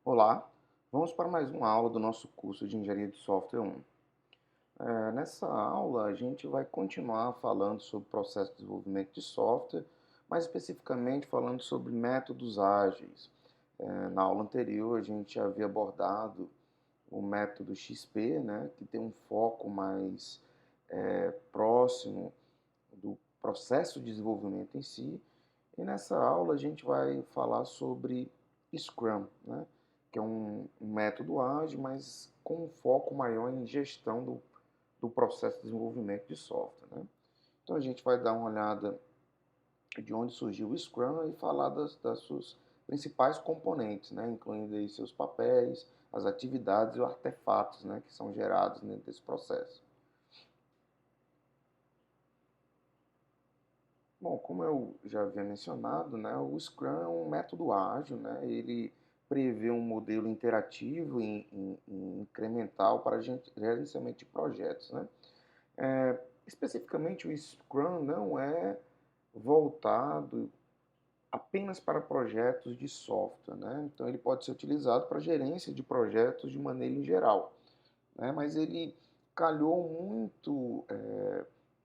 Olá, vamos para mais uma aula do nosso curso de Engenharia de Software 1. Nessa aula, a gente vai continuar falando sobre o processo de desenvolvimento de software, mais especificamente falando sobre métodos ágeis. Na aula anterior, a gente havia abordado o método XP, né, que tem um foco mais próximo do processo de desenvolvimento em si. E nessa aula a gente vai falar sobre Scrum, né? Que é um método ágil, mas com um foco maior em gestão do processo de desenvolvimento de software, né? Então a gente vai dar uma olhada de onde surgiu o Scrum e falar das suas principais componentes, né? Incluindo aí seus papéis, as atividades e os artefatos, né? Que são gerados dentro desse processo. Bom, como eu já havia mencionado, né, o Scrum é um método ágil, né, ele prevê um modelo interativo e incremental para gerenciamento de projetos, né. Especificamente, o Scrum não é voltado apenas para projetos de software, né, então ele pode ser utilizado para gerência de projetos de maneira em geral, né, mas ele calhou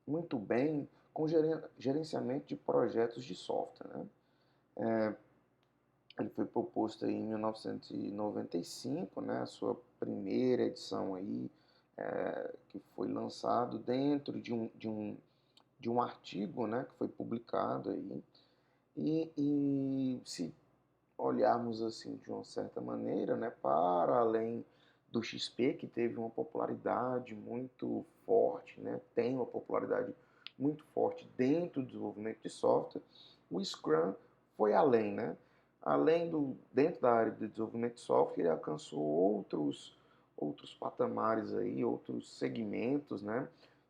muito bem com gerenciamento de projetos de software, né? Ele foi proposto aí em 1995, né? A sua primeira edição aí, que foi lançado dentro de um artigo, né? Que foi publicado aí. E se olharmos assim de uma certa maneira, né? Para além do XP, que teve uma popularidade muito forte, né? Tem uma popularidade muito forte dentro do desenvolvimento de software, o Scrum foi além, né? Dentro da área de desenvolvimento de software, ele alcançou outros patamares aí, outros segmentos, né?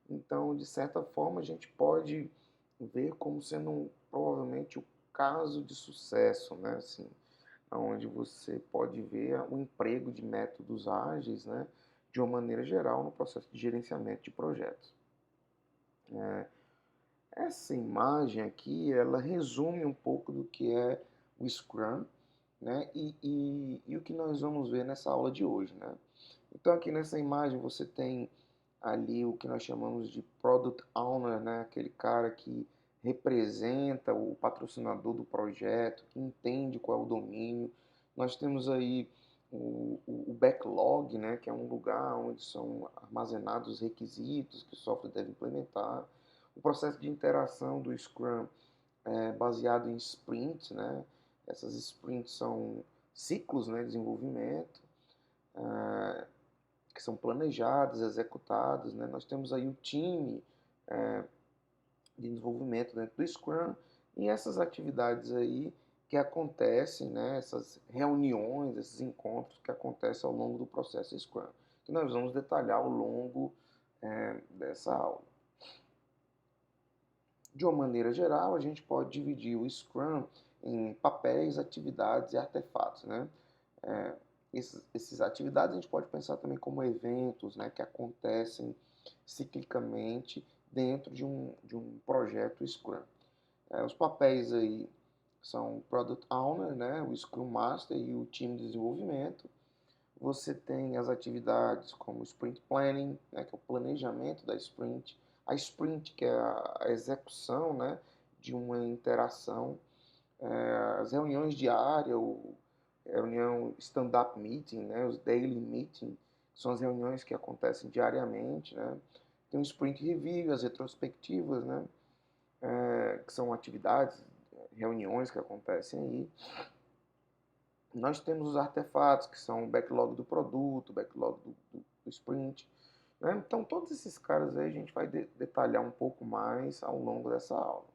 Então, de certa forma, a gente pode ver como sendo provavelmente o caso de sucesso, né? Assim, onde você pode ver o emprego de métodos ágeis, né? De uma maneira geral no processo de gerenciamento de projetos. Essa imagem aqui, ela resume um pouco do que é o Scrum, né? E o que nós vamos ver nessa aula de hoje, né? Então aqui nessa imagem você tem ali o que nós chamamos de Product Owner, né? Aquele cara que representa o patrocinador do projeto, que entende qual é o domínio. Nós temos aí o backlog, né? Que é um lugar onde são armazenados os requisitos que o software deve implementar. O processo de interação do Scrum é baseado em sprints, né? Essas sprints são ciclos, né, de desenvolvimento, que são planejados, executados, né? Nós temos aí o time de desenvolvimento dentro do Scrum e essas atividades aí que acontecem, né? Essas reuniões, esses encontros que acontecem ao longo do processo Scrum, que nós vamos detalhar ao longo dessa aula. De uma maneira geral, a gente pode dividir o Scrum em papéis, atividades e artefatos, né? Essas atividades a gente pode pensar também como eventos, né, que acontecem ciclicamente dentro de um projeto Scrum. Os papéis aí são o Product Owner, né, o Scrum Master e o time de desenvolvimento. Você tem as atividades como o Sprint Planning, né, que é o planejamento da Sprint, a Sprint, que é a execução, né, de uma interação, as reuniões diárias, reunião stand-up meeting, né, os daily meeting, que são as reuniões que acontecem diariamente, né, tem o Sprint Review, as retrospectivas, né, que são atividades, reuniões que acontecem aí. Nós temos os artefatos, que são o backlog do produto, o backlog do sprint, né? Então, todos esses caras aí a gente vai detalhar um pouco mais ao longo dessa aula.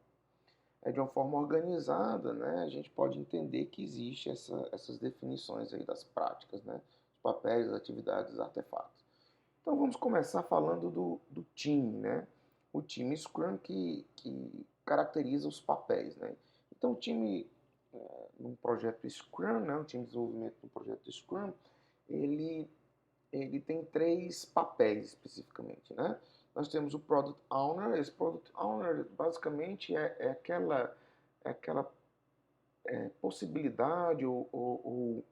De uma forma organizada, né, a gente pode entender que existe essas definições aí das práticas, né? Os papéis, as atividades, os artefatos. Então, vamos começar falando do time, né? O time Scrum que caracteriza os papéis, né? Então, o time num projeto Scrum, né, um time de desenvolvimento do projeto Scrum, ele, ele tem três papéis especificamente, né? Nós temos o Product Owner. Esse Product Owner basicamente é aquela possibilidade ou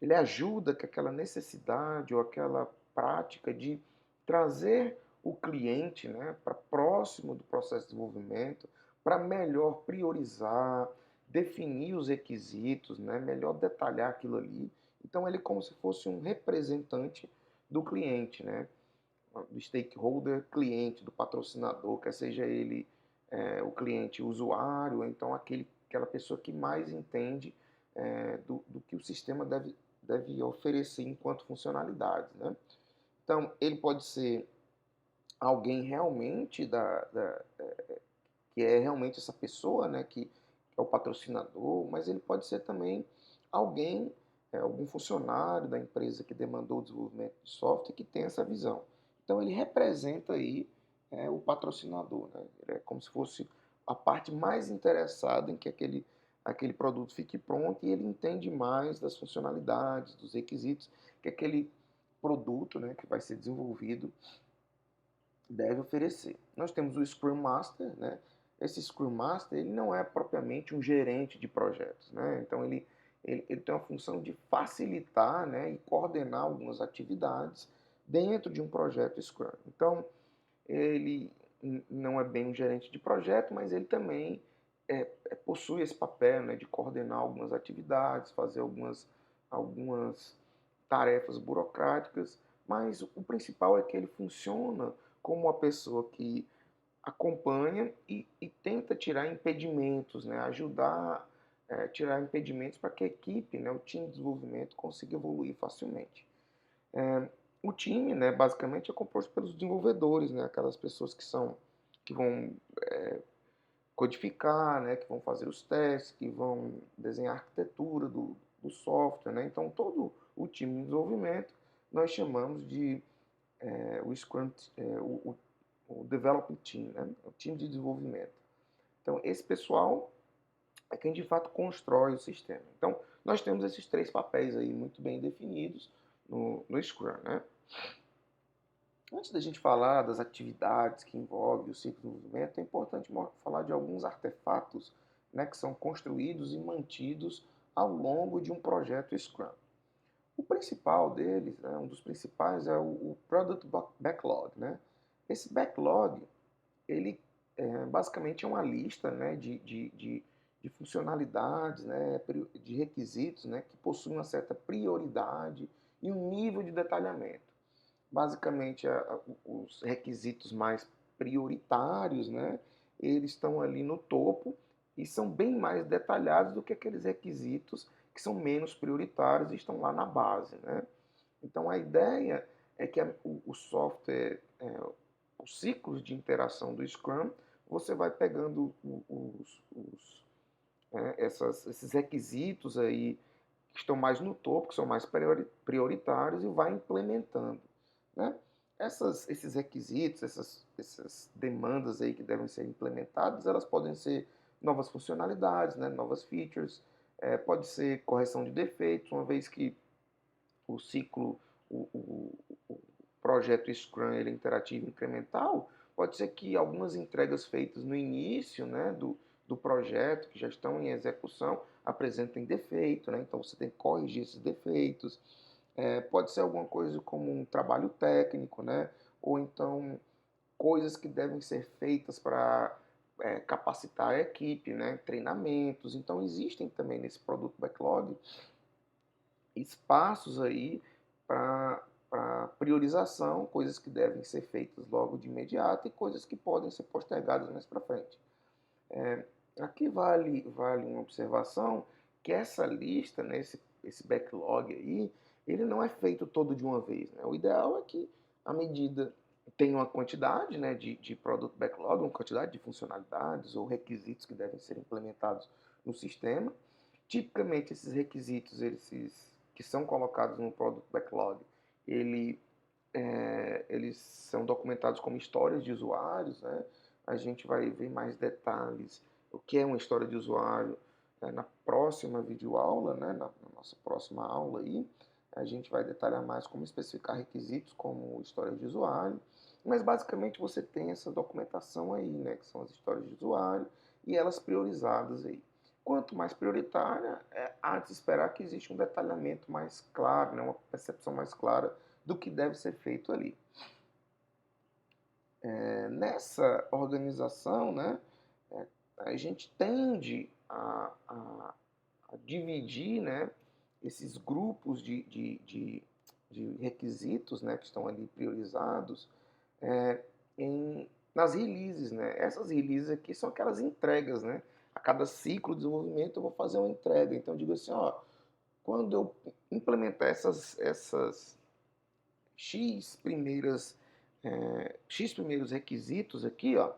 ele ajuda que aquela necessidade ou aquela prática de trazer o cliente, né, para próximo do processo de desenvolvimento, para melhor priorizar, definir os requisitos, né, melhor detalhar aquilo ali. Então ele é como se fosse um representante do cliente, né, do stakeholder cliente, do patrocinador, quer seja ele o cliente usuário, ou então aquela pessoa que mais entende do que o sistema deve oferecer enquanto funcionalidades, né? Então, ele pode ser alguém realmente que é realmente essa pessoa, né, que é o patrocinador, mas ele pode ser também alguém, algum funcionário da empresa que demandou o desenvolvimento de software que tem essa visão. Então, ele representa aí o patrocinador, né? Ele é como se fosse a parte mais interessada em que aquele produto fique pronto e ele entende mais das funcionalidades, dos requisitos que aquele produto, né, que vai ser desenvolvido deve oferecer. Nós temos o Scrum Master, né? Esse Scrum Master ele não é propriamente um gerente de projetos, né? Então ele tem uma função de facilitar, né, e coordenar algumas atividades dentro de um projeto Scrum. Então ele não é bem um gerente de projeto, mas ele também possui esse papel, né, de coordenar algumas atividades, fazer algumas tarefas burocráticas, mas o principal é que ele funciona como uma pessoa que acompanha e tenta tirar impedimentos, né, ajudar a tirar impedimentos para que a equipe, né, o time de desenvolvimento consiga evoluir facilmente. O time, né, basicamente é composto pelos desenvolvedores, né, aquelas pessoas que vão codificar, né, que vão fazer os testes, que vão desenhar a arquitetura do software, né? Então todo o time de desenvolvimento nós chamamos de o Scrum, o Development Team, né? O time de desenvolvimento. Então esse pessoal é quem de fato constrói o sistema. Então nós temos esses três papéis aí muito bem definidos no Scrum, né? Antes da gente falar das atividades que envolvem o ciclo de desenvolvimento, é importante falar de alguns artefatos, né, que são construídos e mantidos ao longo de um projeto Scrum. O principal deles, né, um dos principais, é o Product Backlog. Né? Esse backlog, ele basicamente é uma lista, né, de funcionalidades, né, de requisitos, né, que possuem uma certa prioridade e um nível de detalhamento. Basicamente, os requisitos mais prioritários, né, eles estão ali no topo e são bem mais detalhados do que aqueles requisitos que são menos prioritários e estão lá na base, né? Então, a ideia é que o software, os ciclos de interação do Scrum, você vai pegando esses requisitos aí que estão mais no topo, que são mais prioritários, e vai implementando. Né? Esses requisitos, essas demandas aí que devem ser implementadas, elas podem ser novas funcionalidades, né? Novas features, pode ser correção de defeitos, uma vez que o ciclo, o projeto Scrum ele é interativo e incremental, pode ser que algumas entregas feitas no início, né, do projeto, que já estão em execução, apresentem defeito, né? Então você tem que corrigir esses defeitos. Pode ser alguma coisa como um trabalho técnico, né? Ou então coisas que devem ser feitas para capacitar a equipe, né? Treinamentos. Então existem também nesse produto backlog espaços aí para priorização, coisas que devem ser feitas logo de imediato e coisas que podem ser postergadas mais para frente. Aqui vale uma observação que essa lista, né, esse backlog aí, ele não é feito todo de uma vez. Né? O ideal é que a medida tem uma quantidade, né, de product backlog, uma quantidade de funcionalidades ou requisitos que devem ser implementados no sistema. Tipicamente, esses requisitos que são colocados no product backlog, eles são documentados como histórias de usuários. Né? A gente vai ver mais detalhes o que é uma história de usuário na próxima videoaula, né? Na nossa próxima aula aí. A gente vai detalhar mais como especificar requisitos como história de usuário, mas basicamente você tem essa documentação aí, né? Que são as histórias de usuário e elas priorizadas aí. Quanto mais prioritária, há de se esperar que exista um detalhamento mais claro, né, uma percepção mais clara do que deve ser feito ali. Nessa organização, né, a gente tende a dividir, né, esses grupos de requisitos, né, que estão ali priorizados é, nas releases, né? Essas releases aqui são aquelas entregas, né? A cada ciclo de desenvolvimento eu vou fazer uma entrega. Então eu digo assim, ó, quando eu implementar essas X primeiros requisitos aqui, ó,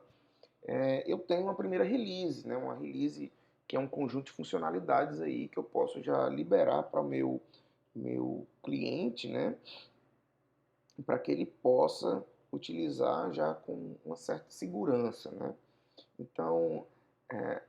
eu tenho uma primeira release, né? Uma release que é um conjunto de funcionalidades aí que eu posso já liberar para o meu cliente, né? Para que ele possa utilizar já com uma certa segurança, né? Então, é,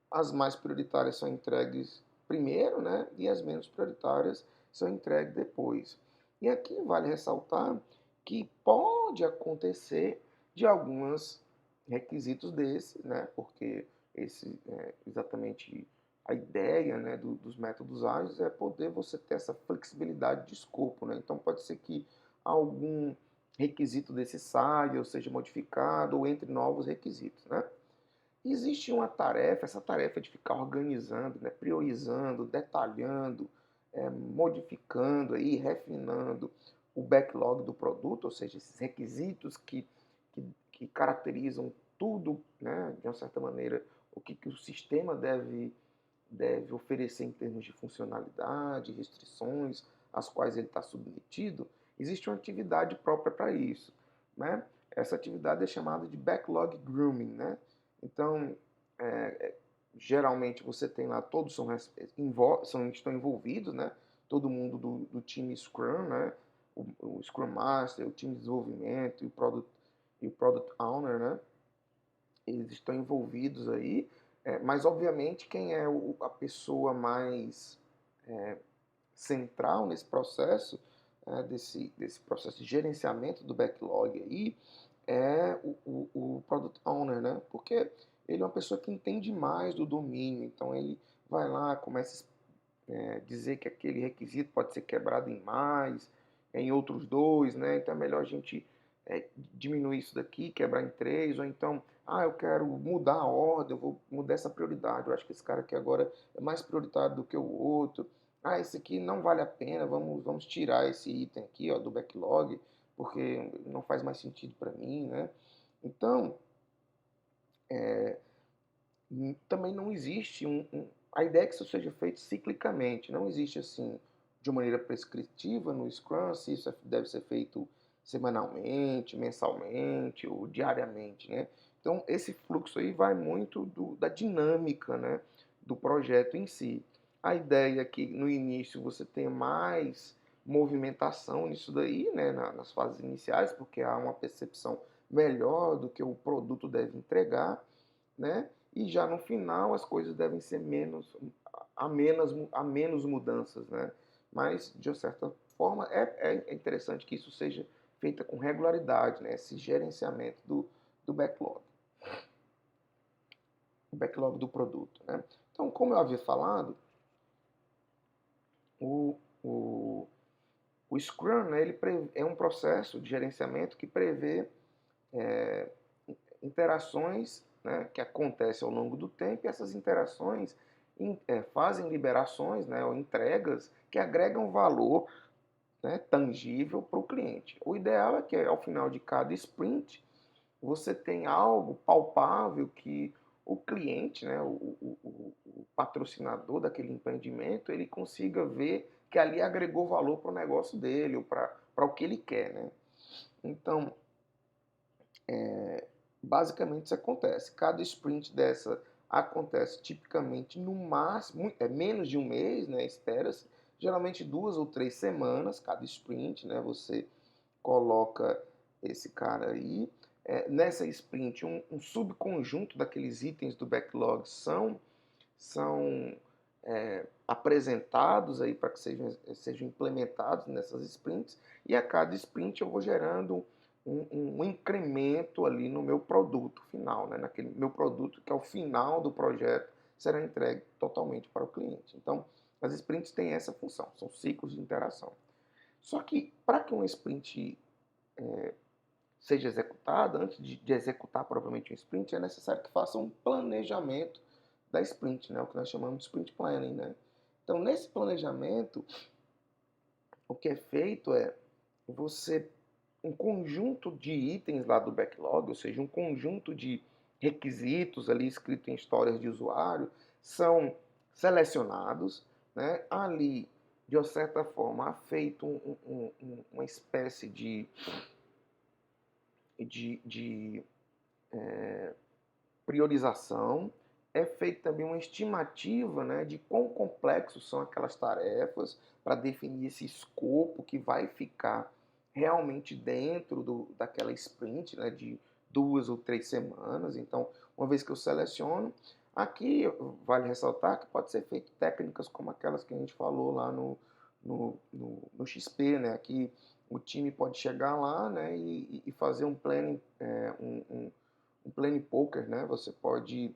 as mais prioritárias são entregues primeiro, né? E as menos prioritárias são entregues depois. E aqui vale ressaltar que pode acontecer de alguns requisitos desses, né? Porque esse é exatamente a ideia, né, dos métodos ágeis é poder você ter essa flexibilidade de escopo, né? Então pode ser que algum requisito desse saia ou seja modificado ou entre novos requisitos, né? Existe uma tarefa, essa tarefa de ficar organizando, né, priorizando, detalhando, modificando aí, refinando o backlog do produto, ou seja, esses requisitos que caracterizam tudo, né, de uma certa maneira, o que o sistema deve oferecer em termos de funcionalidade, restrições às quais ele está submetido, existe uma atividade própria para isso, né? Essa atividade é chamada de backlog grooming, né? Então, é, geralmente você tem lá, todos estão envolvidos, né? Todo mundo do time Scrum, né? O Scrum Master, o time de desenvolvimento e o Product Owner, né? Eles estão envolvidos aí, mas obviamente quem é a pessoa mais central nesse processo, desse processo de gerenciamento do backlog aí, é o Product Owner, né? Porque ele é uma pessoa que entende mais do domínio, então ele vai lá, começa a dizer que aquele requisito pode ser quebrado em mais, em outros dois, né? Então é melhor a gente diminuir isso daqui, quebrar em três, ou então, eu quero mudar a ordem, eu vou mudar essa prioridade, eu acho que esse cara aqui agora é mais prioritário do que o outro. Esse aqui não vale a pena, vamos tirar esse item aqui, ó, do backlog, porque não faz mais sentido para mim, né? Então, também não existe a ideia é que isso seja feito ciclicamente, não existe assim de uma maneira prescritiva no Scrum, se isso deve ser feito semanalmente, mensalmente ou diariamente, né? Então esse fluxo aí vai muito da dinâmica, né, do projeto em si. A ideia é que no início você tenha mais movimentação nisso daí, né, nas fases iniciais, porque há uma percepção melhor do que o produto deve entregar, né? E já no final as coisas devem ser a menos mudanças, né? Mas de certa forma é interessante que isso seja feita com regularidade, né? Esse gerenciamento do backlog do produto, né? Então, como eu havia falado, o, o, o Scrum, né, ele é um processo de gerenciamento que prevê é, interações, né, que acontecem ao longo do tempo, e essas interações fazem liberações, né, ou entregas que agregam valor, né, tangível para o cliente. O ideal é que ao final de cada sprint você tenha algo palpável que o cliente, né, o patrocinador daquele empreendimento, ele consiga ver que ali agregou valor para o negócio dele, ou para o que ele quer. Né? Então, basicamente isso acontece. Cada sprint dessa acontece tipicamente no máximo, menos de um mês, né? Espera-se, geralmente 2 ou 3 semanas cada sprint, né? Você coloca esse cara aí. Nessa sprint, um subconjunto daqueles itens do backlog são apresentados aí para que sejam implementados nessas sprints, e a cada sprint eu vou gerando um incremento ali no meu produto final, né? Naquele meu produto que é o final do projeto será entregue totalmente para o cliente. Então, as sprints têm essa função, são ciclos de interação. Só que para que uma sprint seja executada, antes de executar propriamente um sprint, é necessário que faça um planejamento da sprint, né? O que nós chamamos de sprint planning, né? Então, nesse planejamento, o que é feito é você um conjunto de itens lá do backlog, ou seja, um conjunto de requisitos ali escrito em histórias de usuário, são selecionados, né? Ali, de uma certa forma, há feito uma espécie de priorização, é feita também uma estimativa, né, de quão complexos são aquelas tarefas para definir esse escopo que vai ficar realmente dentro daquela sprint, né, de 2 ou 3 semanas. Então, uma vez que eu seleciono, aqui vale ressaltar que pode ser feito técnicas como aquelas que a gente falou lá no XP, né? Aqui o time pode chegar lá, né, e fazer um planning, um planning poker, né? Você pode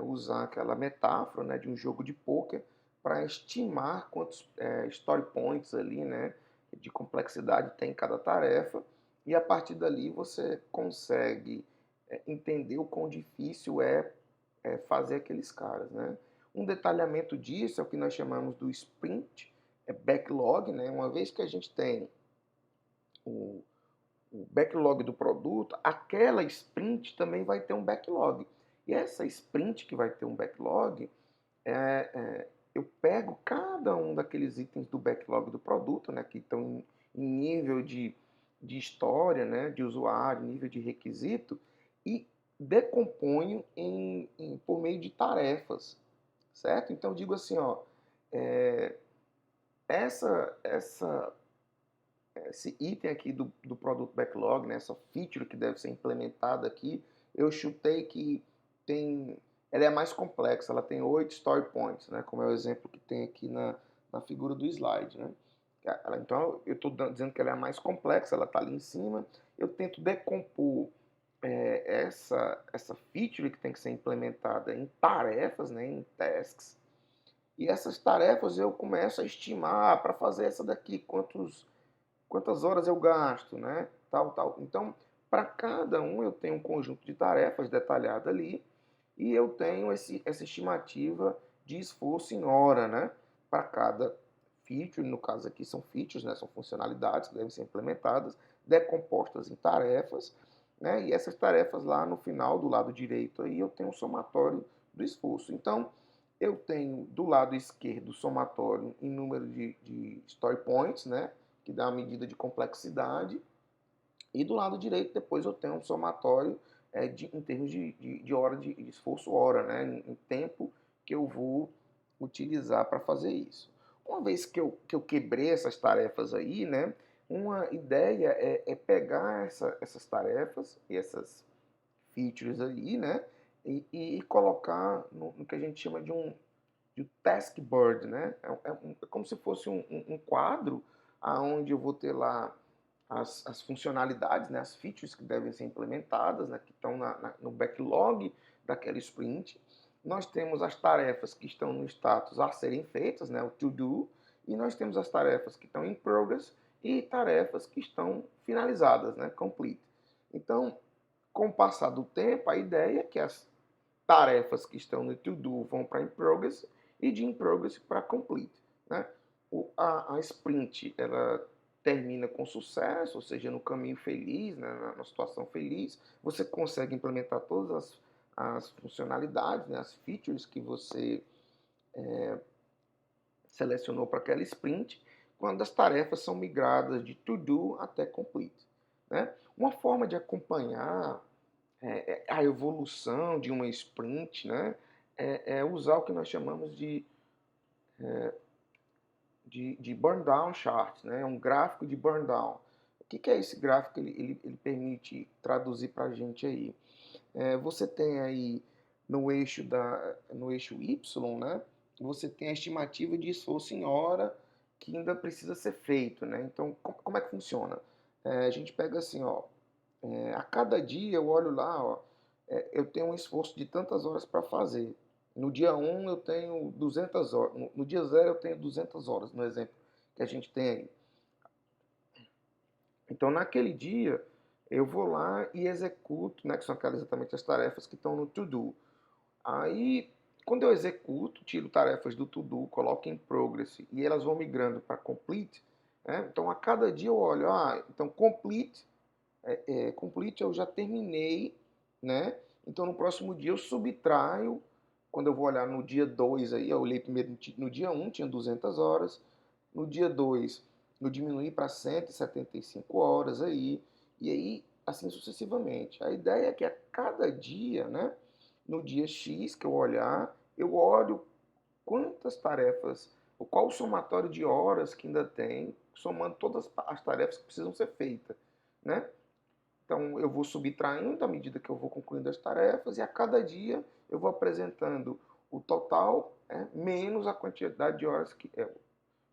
usar aquela metáfora, né, de um jogo de poker para estimar quantos story points ali, né, de complexidade tem cada tarefa, e a partir dali você consegue entender o quão difícil fazer aqueles caras, né? Um detalhamento disso é o que nós chamamos do sprint backlog, né? Uma vez que a gente tem o backlog do produto, aquela sprint também vai ter um backlog. E essa sprint que vai ter um backlog, eu pego cada um daqueles itens do backlog do produto, né, que estão em nível de história, né, de usuário, nível de requisito, e decomponho por meio de tarefas, certo? Então, eu digo assim, ó, é, essa esse item aqui do produto backlog, né, essa feature que deve ser implementada aqui, eu chutei que ela é mais complexa, ela tem 8 story points, né, como é o exemplo que tem aqui na figura do slide, né. Então, eu estou dizendo que ela é a mais complexa, ela está ali em cima, eu tento decompor essa feature que tem que ser implementada em tarefas, né, em tasks, e essas tarefas eu começo a estimar para fazer essa daqui, quantas horas eu gasto, né? Tal, tal. Então, para cada um eu tenho um conjunto de tarefas detalhado ali e eu tenho essa estimativa de esforço em hora, né? Para cada feature, no caso aqui são features, né? São funcionalidades que devem ser implementadas, decompostas em tarefas, né? E essas tarefas lá no final, do lado direito aí, eu tenho um somatório do esforço. Então, eu tenho do lado esquerdo o somatório em número de story points, né? Que dá a medida de complexidade, e do lado direito depois eu tenho um somatório em termos de hora de esforço hora, né, em tempo que eu vou utilizar para fazer isso. Uma vez que eu quebrei essas tarefas aí, né, uma ideia é pegar essas tarefas e essas features aí, né, e colocar no que a gente chama de task board, né? É como se fosse um quadro aonde eu vou ter lá as funcionalidades, né? As features que devem ser implementadas, né? Que estão no backlog daquela sprint. Nós temos as tarefas que estão no status a serem feitas, né? O to do, e nós temos as tarefas que estão em progress e tarefas que estão finalizadas, né? Complete. Então, com o passar do tempo, a ideia é que as tarefas que estão no to-do vão para in progress e de in progress para complete, né? A sprint ela termina com sucesso, ou seja, no caminho feliz, né, na situação feliz, você consegue implementar todas as funcionalidades, né, as features que você selecionou para aquela sprint, quando as tarefas são migradas de to-do até complete, né? Uma forma de acompanhar a evolução de uma sprint, né, é usar o que nós chamamos de burn down chart, né, um gráfico de burn down. O que é esse gráfico? Ele permite traduzir para a gente aí. Você tem aí no eixo Y, né, você tem a estimativa de esforço em hora que ainda precisa ser feito, né? Então, como é que funciona? A gente pega assim, ó, a cada dia eu olho lá, ó, eu tenho um esforço de tantas horas para fazer, No dia 1 eu tenho 200 horas, no dia 0 eu tenho 200 horas, no exemplo que a gente tem aí. Então, naquele dia, eu vou lá e executo, né, que são aquelas exatamente as tarefas que estão no to-do. Aí, quando eu executo, tiro tarefas do to-do, coloco em progress e elas vão migrando para complete, né? Então, a cada dia eu olho, então complete, complete eu já terminei, né? Então, no próximo dia eu subtraio, quando eu vou olhar no dia 2 aí, eu olhei primeiro no dia 1, tinha 200 horas, no dia 2 eu diminuí para 175 horas aí, e aí assim sucessivamente. A ideia é que a cada dia, né, no dia X que eu olhar, eu olho quantas tarefas, qual o somatório de horas que ainda tem, somando todas as tarefas que precisam ser feitas, né? Então eu vou subtraindo à medida que eu vou concluindo as tarefas e a cada dia eu vou apresentando o total, né, menos a quantidade de horas que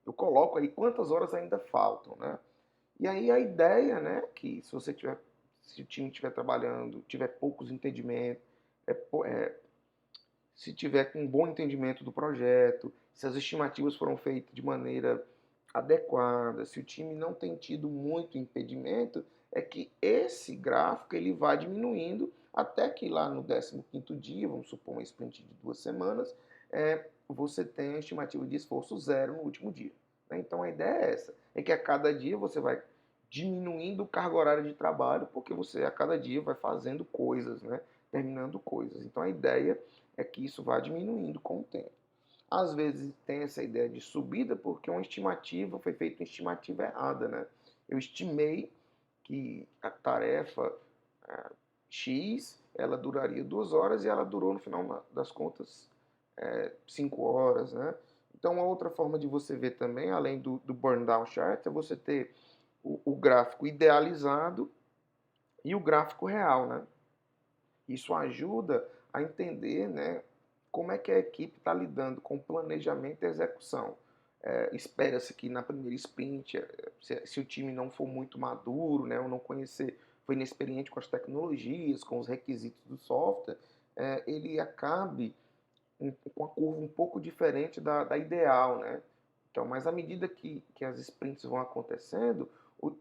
eu coloco aí quantas horas ainda faltam, né? E aí a ideia, né, que se o time estiver trabalhando, tiver poucos entendimentos, é, é, se tiver com um bom entendimento do projeto, se as estimativas foram feitas de maneira adequada, se o time não tem tido muito impedimento, é que esse gráfico ele vai diminuindo até que lá no 15º dia, vamos supor uma sprint de 2 semanas, você tem a estimativa de esforço zero no último dia. Né? Então a ideia é essa, é que a cada dia você vai diminuindo o carga horária de trabalho, porque você a cada dia vai fazendo coisas, né? Terminando coisas. Então a ideia é que isso vá diminuindo com o tempo. Às vezes tem essa ideia de subida porque uma estimativa foi feita uma estimativa errada, né? Eu estimei que a tarefa X ela duraria 2 horas e ela durou no final das contas 5 horas, né? Então, uma outra forma de você ver também, além do burn down chart, é você ter o gráfico idealizado e o gráfico real, né? Isso ajuda a entender, né, como é que a equipe está lidando com o planejamento e execução. Espera-se que na primeira sprint, se o time não for muito maduro, né, ou não conhecer, foi inexperiente com as tecnologias, com os requisitos do software, ele acabe com a curva um pouco diferente da ideal, né? Então, mas à medida que as sprints vão acontecendo,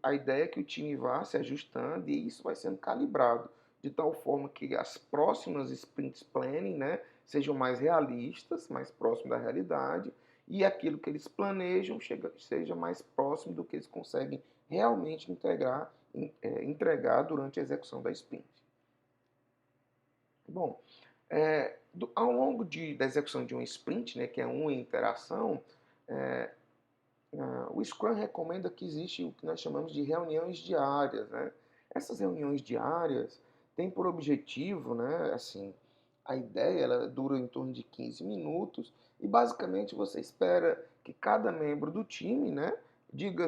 a ideia é que o time vá se ajustando e isso vai sendo calibrado, de tal forma que as próximas sprints planning, né, sejam mais realistas, mais próximo da realidade, e aquilo que eles planejam seja mais próximo do que eles conseguem realmente entregar durante a execução da sprint. Bom, ao longo da execução de um sprint, né, que é uma interação, é, o Scrum recomenda que existe o que nós chamamos de reuniões diárias, né? Essas reuniões diárias têm por objetivo, né, assim, a ideia ela dura em torno de 15 minutos e basicamente você espera que cada membro do time, né, diga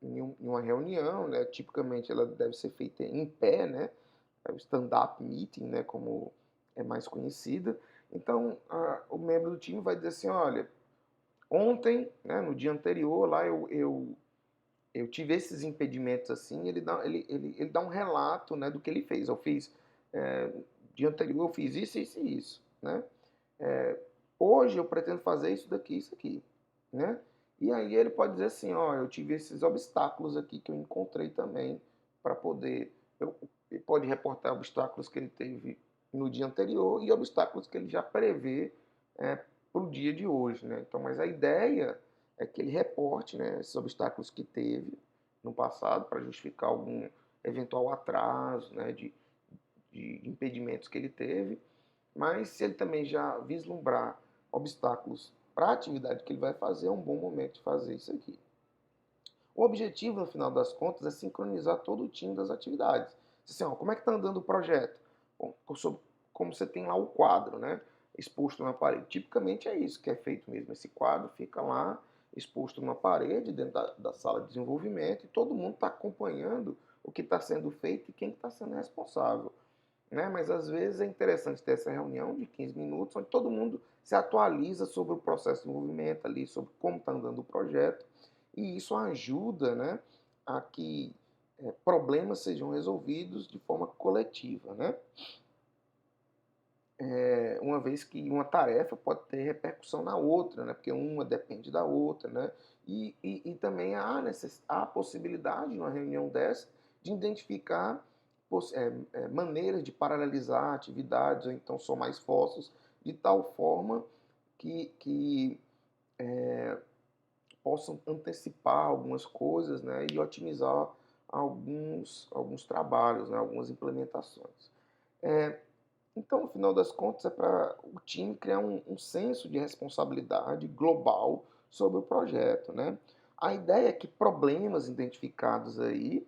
em uma reunião, né, tipicamente ela deve ser feita em pé, né, é o stand-up meeting, né, como é mais conhecida. Então, o membro do time vai dizer assim, olha, ontem, né, no dia anterior, lá eu tive esses impedimentos assim, ele dá um relato, né, do que ele fez. Eu fiz, dia anterior eu fiz isso, isso e isso, né? Hoje eu pretendo fazer isso daqui, isso aqui, né? E aí ele pode dizer assim, ó, eu tive esses obstáculos aqui que eu encontrei também para poder, ele pode reportar obstáculos que ele teve no dia anterior e obstáculos que ele já prevê para o dia de hoje, né? Então, mas a ideia é que ele reporte, né, esses obstáculos que teve no passado para justificar algum eventual atraso, né, de impedimentos que ele teve, mas se ele também já vislumbrar obstáculos para a atividade que ele vai fazer, é um bom momento de fazer isso aqui. O objetivo, no final das contas, é sincronizar todo o time das atividades. Assim, ó, como é que está andando o projeto? Bom, como você tem lá o quadro, né, exposto na parede. Tipicamente é isso que é feito mesmo. Esse quadro fica lá exposto na parede, dentro da sala de desenvolvimento, e todo mundo está acompanhando o que está sendo feito e quem está sendo responsável. Né? Mas às vezes é interessante ter essa reunião de 15 minutos, onde todo mundo se atualiza sobre o processo de desenvolvimento ali, sobre como está andando o projeto, e isso ajuda, né, a que problemas sejam resolvidos de forma coletiva. Né? uma vez que uma tarefa pode ter repercussão na outra, né? Porque uma depende da outra, né? E também há a possibilidade, numa reunião dessa, de identificar maneiras de paralelizar atividades, ou então somar esforços, de tal forma que possam antecipar algumas coisas, né? E otimizar alguns trabalhos, né? Algumas implementações. Então, no final das contas, é para o time criar um senso de responsabilidade global sobre o projeto, né? A ideia é que problemas identificados aí,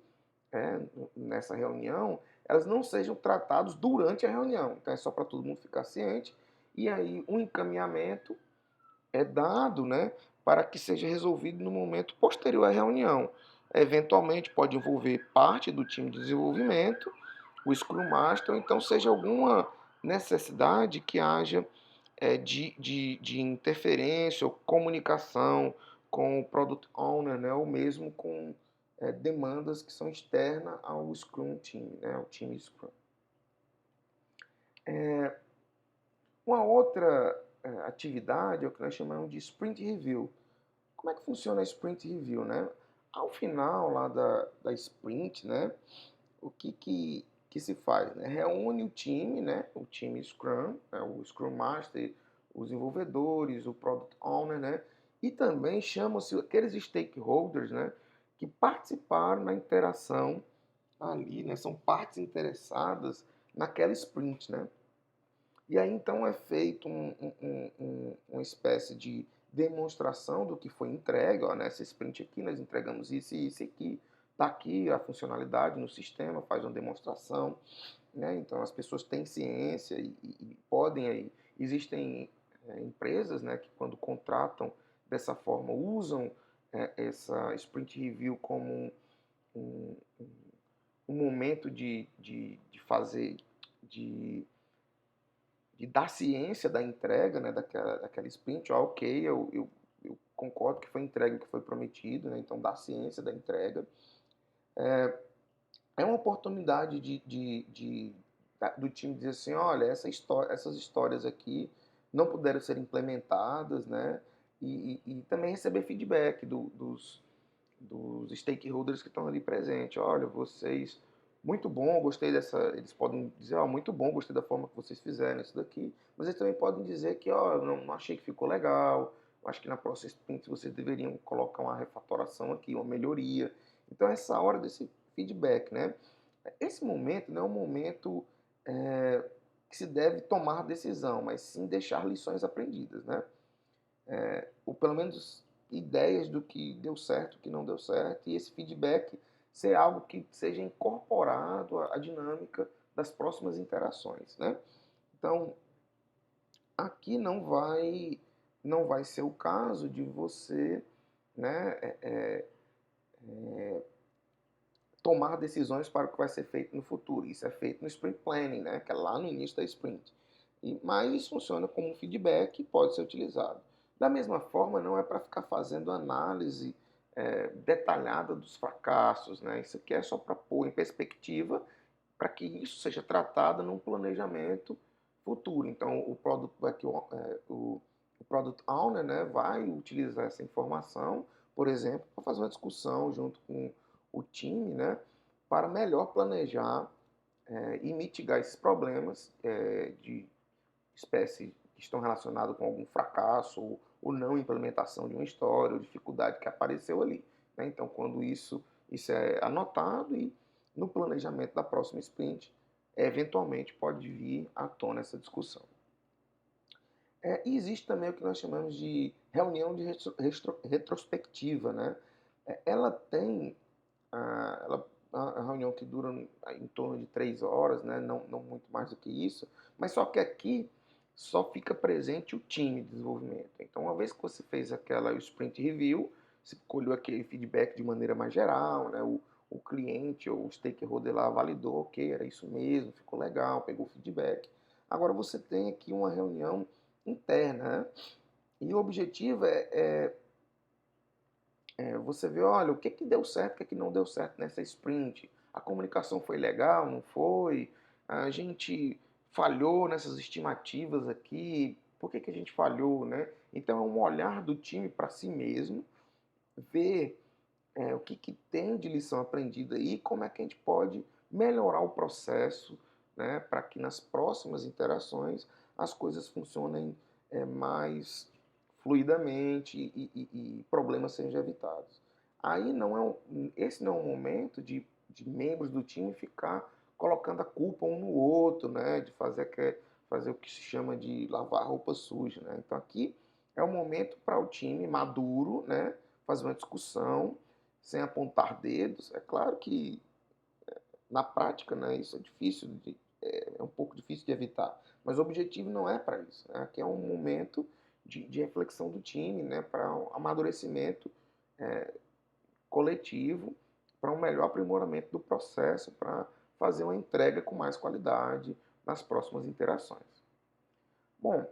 nessa reunião, elas não sejam tratados durante a reunião. Então, é só para todo mundo ficar ciente. E aí, um encaminhamento é dado, né, para que seja resolvido no momento posterior à reunião. Eventualmente, pode envolver parte do time de desenvolvimento, o Scrum Master, ou então seja alguma necessidade que haja de interferência ou comunicação com o Product Owner, né, ou mesmo com demandas que são externas ao Scrum Team, né, ao time Scrum. Uma outra atividade é o que nós chamamos de Sprint Review. Como é que funciona a Sprint Review, né? Ao final lá da Sprint, né, o que se faz, né? Reúne o time, né? O time Scrum, né? O Scrum Master, os desenvolvedores, o Product Owner, né? E também chamam-se aqueles stakeholders, né? Que participaram na interação ali, né? São partes interessadas naquela sprint, né? E aí então é feito uma espécie de demonstração do que foi entregue. Ó, nessa sprint aqui nós entregamos isso e isso aqui. Está aqui a funcionalidade no sistema, faz uma demonstração. Né? Então as pessoas têm ciência e podem aí. Existem empresas, né, que quando contratam dessa forma usam essa sprint review como um, um momento de fazer, de de dar ciência da entrega, né, daquela sprint. Ok, eu concordo que foi entregue o que foi prometido, né, então dá ciência da entrega. É uma oportunidade do time dizer assim, olha, essas histórias aqui não puderam ser implementadas, né, e também receber feedback dos stakeholders que estão ali presentes. Olha, vocês, muito bom, gostei dessa. Eles podem dizer, ó, muito bom, gostei da forma que vocês fizeram isso daqui, mas eles também podem dizer que, ó, não achei que ficou legal, acho que na próxima sprint vocês deveriam colocar uma refatoração aqui, uma melhoria. Então, essa hora desse feedback, né? Esse momento não é um momento que se deve tomar decisão, mas sim deixar lições aprendidas, né? Ou pelo menos ideias do que deu certo, o que não deu certo, e esse feedback ser algo que seja incorporado à dinâmica das próximas interações, né? Então, aqui não vai ser o caso de você, né, tomar decisões para o que vai ser feito no futuro. Isso é feito no sprint planning, né, que é lá no início da sprint. Mas isso funciona como um feedback e pode ser utilizado. Da mesma forma, não é para ficar fazendo análise detalhada dos fracassos, né? Isso aqui é só para pôr em perspectiva para que isso seja tratado num planejamento futuro. Então, o Product Owner, né, vai utilizar essa informação, por exemplo, para fazer uma discussão junto com o time, né, para melhor planejar e mitigar esses problemas de espécie que estão relacionados com algum fracasso ou não implementação de uma história ou dificuldade que apareceu ali. Né? Então, quando isso é anotado e no planejamento da próxima sprint, eventualmente pode vir à tona essa discussão. E existe também o que nós chamamos de reunião de retrospectiva. Né? Ela tem a reunião que dura em torno de 3 horas, né? Não muito mais do que isso, mas só que aqui só fica presente o time de desenvolvimento. Então, uma vez que você fez aquela sprint review, você colheu aquele feedback de maneira mais geral, né? O cliente ou o stakeholder lá validou, ok, era isso mesmo, ficou legal, pegou o feedback. Agora você tem aqui uma reunião interna, né? E o objetivo você vê, olha, o que deu certo, o que não deu certo nessa sprint. A comunicação foi legal, não foi? A gente falhou nessas estimativas aqui, por que a gente falhou, né? Então é um olhar do time para si mesmo, ver o que tem de lição aprendida aí, como é que a gente pode melhorar o processo, né, para que nas próximas interações as coisas funcionem mais fluidamente e problemas sejam evitados. Aí esse não é um momento de membros do time ficar colocando a culpa um no outro, né, de fazer o que se chama de lavar roupa suja, né? Então aqui é um momento para o time maduro, né, fazer uma discussão sem apontar dedos. É claro que na prática, né, isso é difícil, é um pouco difícil de evitar, mas o objetivo não é para isso, né? Aqui é um momento de reflexão do time, né, para um amadurecimento é, coletivo, para um melhor aprimoramento do processo, para fazer uma entrega com mais qualidade nas próximas interações. Bom,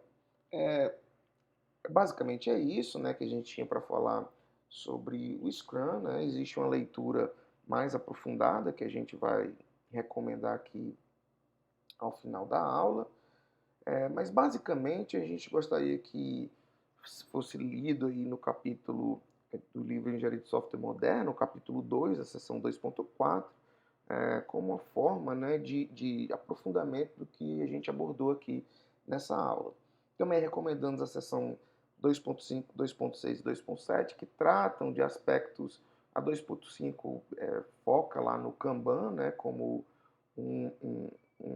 basicamente é isso, né, que a gente tinha para falar sobre o Scrum, né? Existe uma leitura mais aprofundada que a gente vai recomendar aqui ao final da aula, mas basicamente a gente gostaria que fosse lido aí no capítulo do livro Engenharia de Software Moderno, o capítulo 2, a seção 2.4, como uma forma, né, de aprofundamento do que a gente abordou aqui nessa aula. Também recomendamos a seção 2.5, 2.6 e 2.7, que tratam de aspectos. A 2.5 foca lá no Kanban, né, como um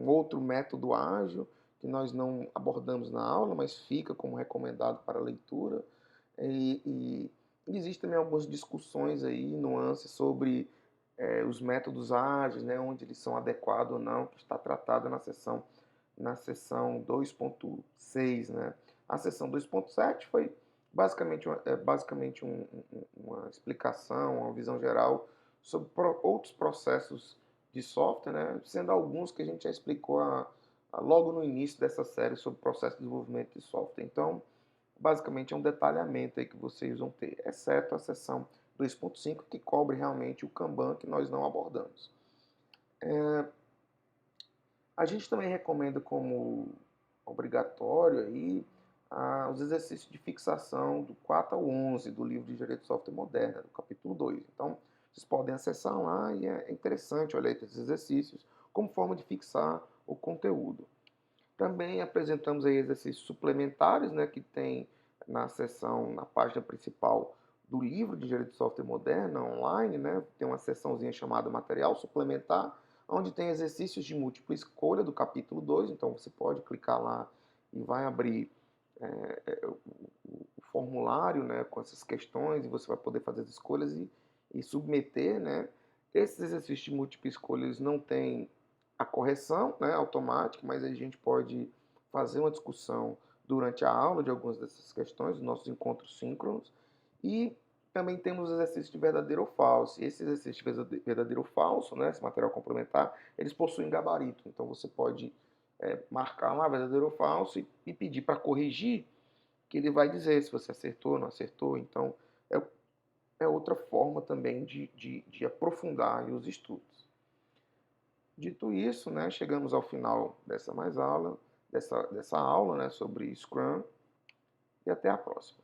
outro método ágil, que nós não abordamos na aula, mas fica como recomendado para leitura. E existem também algumas discussões aí, nuances sobre os métodos ágeis, né, onde eles são adequados ou não, que está tratado na seção 2.6. Né? A seção 2.7 foi basicamente uma explicação, uma visão geral sobre outros processos de software, né? Sendo alguns que a gente já explicou logo no início dessa série sobre o processo de desenvolvimento de software. Então, basicamente é um detalhamento aí que vocês vão ter, exceto a seção 2.5, que cobre realmente o Kanban, que nós não abordamos. A gente também recomenda como obrigatório aí os exercícios de fixação do 4 ao 11 do livro de Engenharia de Software Moderna, do capítulo 2. Então, vocês podem acessar lá e é interessante olhar esses exercícios como forma de fixar o conteúdo. Também apresentamos aí exercícios suplementares, né, que tem na página principal do livro de Engenharia de Software Moderna, online, né, tem uma seçãozinha chamada Material Suplementar, onde tem exercícios de múltipla escolha do capítulo 2, então você pode clicar lá e vai abrir o formulário, né, com essas questões, e você vai poder fazer as escolhas e submeter, né. Esses exercícios de múltipla escolha eles não têm a correção, né, automática, mas a gente pode fazer uma discussão durante a aula de algumas dessas questões, dos nossos encontros síncronos, e também temos os exercícios de verdadeiro ou falso. E esses exercícios de verdadeiro ou falso, né, esse material complementar, eles possuem gabarito, então você pode marcar lá verdadeiro ou falso e pedir para corrigir, que ele vai dizer se você acertou ou não acertou. Então, é, é outra forma também de aprofundar os estudos. Dito isso, né, chegamos ao final dessa aula, né, sobre Scrum, e até a próxima.